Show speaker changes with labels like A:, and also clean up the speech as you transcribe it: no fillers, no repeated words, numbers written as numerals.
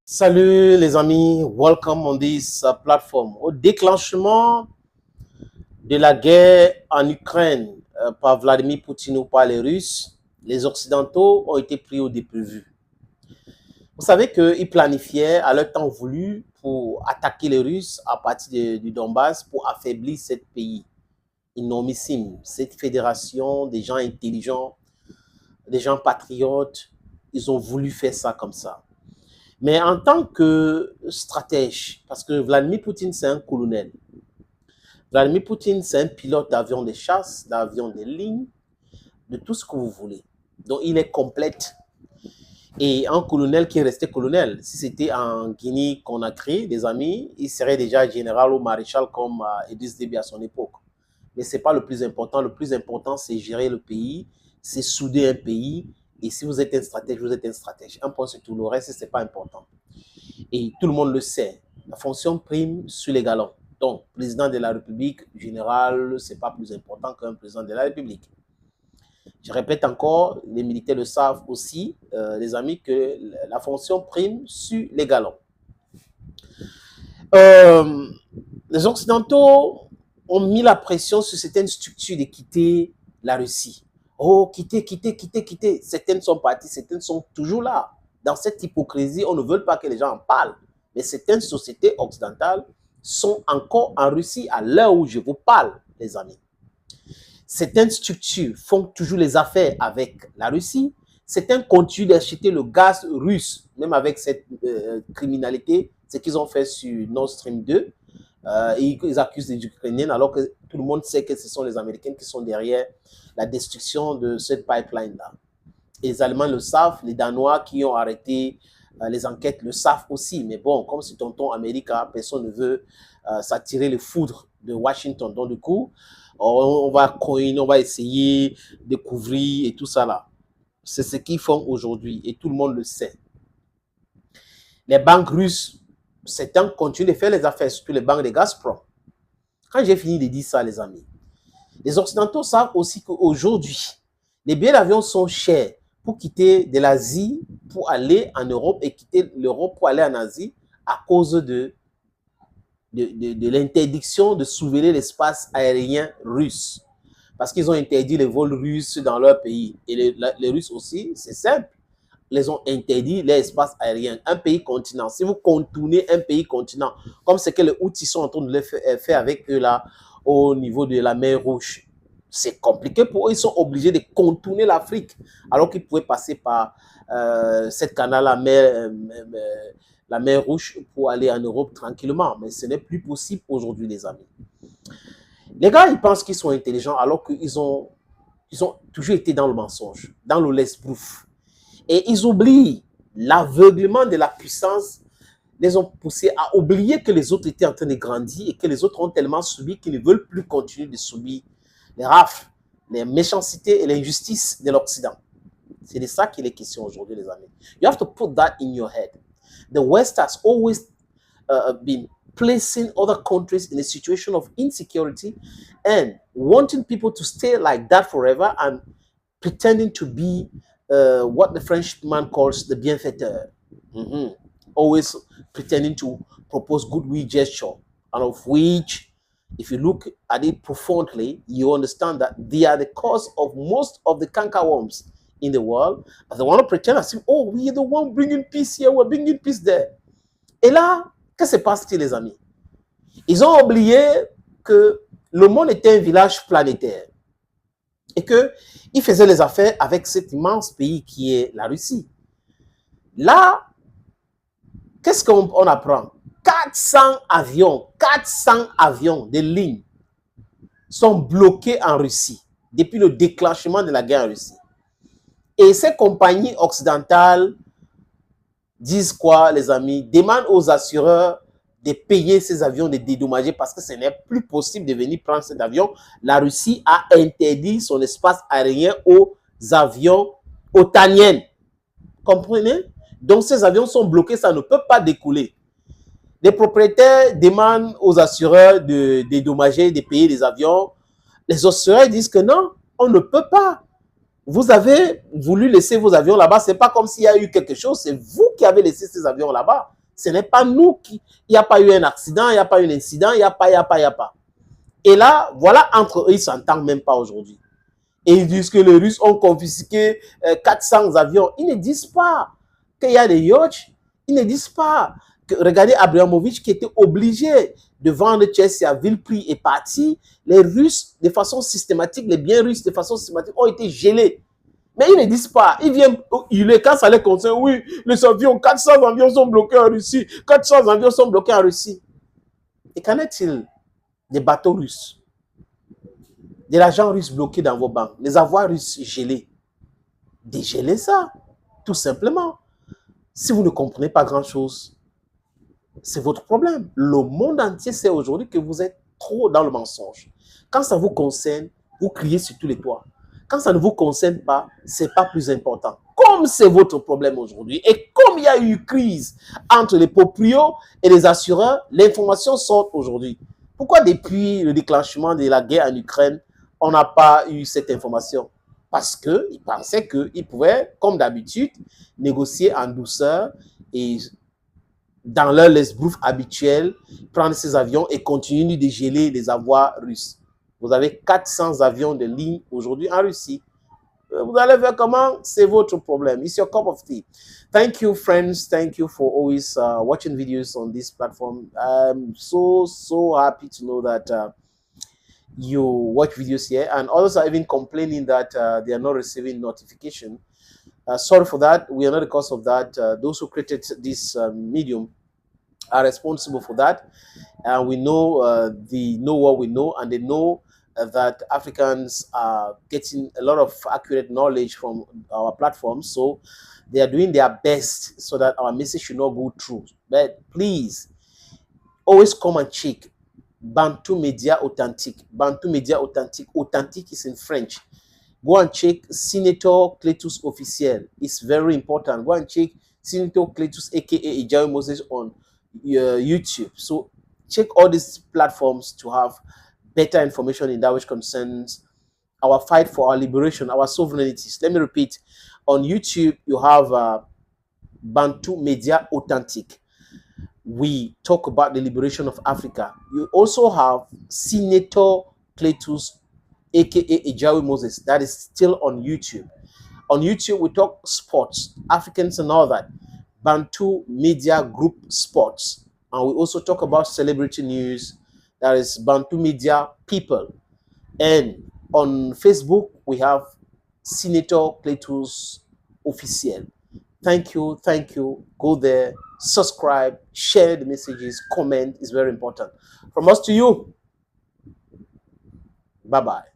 A: Salut les amis, welcome on this platform. Au déclenchement de la guerre en Ukraine par Vladimir Poutine ou par les Russes, les Occidentaux ont été pris au dépourvu. Vous savez qu'ils planifiaient à leur temps voulu pour attaquer les Russes à partir du Donbass pour affaiblir ce pays énormissime, cette fédération des gens intelligents, des gens patriotes. Ils ont voulu faire ça comme ça. Mais en tant que stratège, parce que Vladimir Poutine, c'est un colonel. Vladimir Poutine, c'est un pilote d'avion de chasse, d'avion de ligne, de tout ce que vous voulez. Donc, il est complète. Et un colonel qui est resté colonel, si c'était en Guinée qu'on a créé des amis, il serait déjà général ou maréchal comme Idriss Déby à son époque. Mais ce n'est pas le plus important. Le plus important, c'est gérer le pays, c'est souder un pays. Et si vous êtes un stratège, vous êtes un stratège. Un point, c'est tout. Le reste, ce n'est pas important. Et tout le monde le sait. La fonction prime sur les galons. Donc, président de la République, général, ce n'est pas plus important qu'un président de la République. Je répète encore, les militaires le savent aussi, les amis, que la fonction prime sur les galons. Les Occidentaux ont mis la pression sur certaines structures de quitter la Russie. Oh, quitter. Certaines sont parties, certaines sont toujours là. Dans cette hypocrisie, on ne veut pas que les gens en parlent. Mais certaines sociétés occidentales sont encore en Russie à l'heure où je vous parle, les amis. Certaines structures font toujours les affaires avec la Russie. Certaines continuent d'acheter le gaz russe, même avec cette criminalité, ce qu'ils ont fait sur Nord Stream 2. Ils accusent les Ukrainiens alors que tout le monde sait que ce sont les Américains qui sont derrière la destruction de cette pipeline-là. Et les Allemands le savent, les Danois qui ont arrêté les enquêtes le savent aussi. Mais bon, comme c'est tonton Amérique, personne ne veut s'attirer les foudres de Washington. Donc du coup, on va essayer de couvrir et tout ça là. C'est ce qu'ils font aujourd'hui et tout le monde le sait. Les banques russes, certains continuent de faire les affaires, surtout les banques de Gazprom. Quand j'ai fini de dire ça, les amis, les Occidentaux savent aussi qu'aujourd'hui, les billets d'avion sont chers pour quitter de l'Asie, pour aller en Europe et quitter l'Europe pour aller en Asie à cause de l'interdiction de surveiller l'espace aérien russe. Parce qu'ils ont interdit les vols russes dans leur pays. Et les Russes aussi, c'est simple. Les ont interdit l'espace aérien. Un pays continent. Si vous contournez un pays continent, comme ce que les Houthis sont en train de le faire avec eux là, au niveau de la mer Rouge, c'est compliqué pour eux. Ils sont obligés de contourner l'Afrique, alors qu'ils pouvaient passer par cette canal, la mer Rouge, pour aller en Europe tranquillement. Mais ce n'est plus possible aujourd'hui, les amis. Les gars, ils pensent qu'ils sont intelligents, alors qu'ils ont toujours été dans le mensonge, dans le laisse-brouffe. Et ils oublient l'aveuglement de la puissance, les ont poussés à oublier que les autres étaient en train de grandir et que les autres ont tellement subi qu'ils ne veulent plus continuer de subir les rafles, les méchancetés et l'injustice de l'Occident. C'est de ça qu'il est question aujourd'hui, les amis. You have to put that in your head. The West has always been placing other countries in a situation of insecurity and wanting people to stay like that forever and pretending to be what the Frenchman calls the bienfaiteur. Always pretending to propose goodwill gesture, and of which, if you look at it profoundly, you understand that they are the cause of most of the cankerworms in the world. And they want to pretend as if, oh, we are the one bringing peace here, we're bringing peace there. Et là, qu'est-ce qui se passe-t-il, les amis? Ils ont oublié que le monde était un village planétaire et qu'ils faisaient les affaires avec cet immense pays qui est la Russie. Là, qu'est-ce qu'on apprend? 400 avions de ligne sont bloqués en Russie depuis le déclenchement de la guerre en Russie. Et ces compagnies occidentales disent quoi, les amis? Demandent aux assureurs de payer ces avions, de dédommager parce que ce n'est plus possible de venir prendre cet avion. La Russie a interdit son espace aérien aux avions otaniens. Comprenez? Donc ces avions sont bloqués, ça ne peut pas décoller. Les propriétaires demandent aux assureurs de dédommager, de payer les avions. Les assureurs disent que non, on ne peut pas. Vous avez voulu laisser vos avions là-bas. Ce n'est pas comme s'il y a eu quelque chose. C'est vous qui avez laissé ces avions là-bas. Ce n'est pas nous qui... Il n'y a pas eu un accident, il n'y a pas eu un incident, il n'y a pas, il n'y a pas, il n'y a pas. Et là, voilà, entre eux, ils ne s'entendent même pas aujourd'hui. Et ils disent que les Russes ont confisqué 400 avions. Ils ne disent pas qu'il y a des yachts. Ils ne disent pas que, regardez Abramovich qui était obligé de vendre Chelsea à vil prix et parti. Les Russes, de façon systématique, les biens russes, de façon systématique, ont été gelés. Mais ils ne disent pas. Ils viennent, quand ça les concerne, oui, les avions, 400 avions sont bloqués en Russie. 400 avions sont bloqués en Russie. Et qu'en est-il des bateaux russes? De l'argent russe bloqué dans vos banques, les avoirs russes gelés. Dégélez ça, tout simplement. Si vous ne comprenez pas grand-chose, c'est votre problème. Le monde entier sait aujourd'hui que vous êtes trop dans le mensonge. Quand ça vous concerne, vous criez sur tous les toits. Quand ça ne vous concerne pas, ce n'est pas plus important. Comme c'est votre problème aujourd'hui, et comme il y a eu crise entre les proprios et les assureurs, l'information sort aujourd'hui. Pourquoi depuis le déclenchement de la guerre en Ukraine, on n'a pas eu cette information? Parce qu'ils pensaient qu'ils pouvaient, comme d'habitude, négocier en douceur et dans leur l'esbrouf habituel, prendre ces avions et continuer de geler les avoirs russes. Vous avez 400 avions de ligne aujourd'hui en Russie. Vous allez ver comment? C'est votre problème. It's your cup of tea. Thank you, friends. Thank you for always watching videos on this platform. I'm so happy to know that you watch videos here, and others are even complaining that they are not receiving notification. Sorry for that. We are not the cause of that. Those who created this medium are responsible for that. And we know they know what we know, and they know that Africans are getting a lot of accurate knowledge from our platform. So they are doing their best so that our message should not go through. But please, always come and check Bantu Media Authentic. Bantu Media Authentic. Authentic is in French. Go and check Senator Cletus Officiel. It's very important. Go and check Senator Cletus, aka Ijawi Moses, on YouTube. So check all these platforms to have better information in that which concerns our fight for our liberation, our sovereignties. Let me repeat. On YouTube, you have Bantu Media Authentic. We talk about the liberation of Africa. You also have Senator Cletus, aka Ijawi Moses, that is still on YouTube. On YouTube, we talk sports, Africans and all that. Bantu Media Group Sports. And we also talk about celebrity news, that is Bantu Media People. And on Facebook, we have Senator Cletus Officiel. Thank you, thank you. Go there, subscribe, share the messages, comment is very important. From us to you, bye-bye.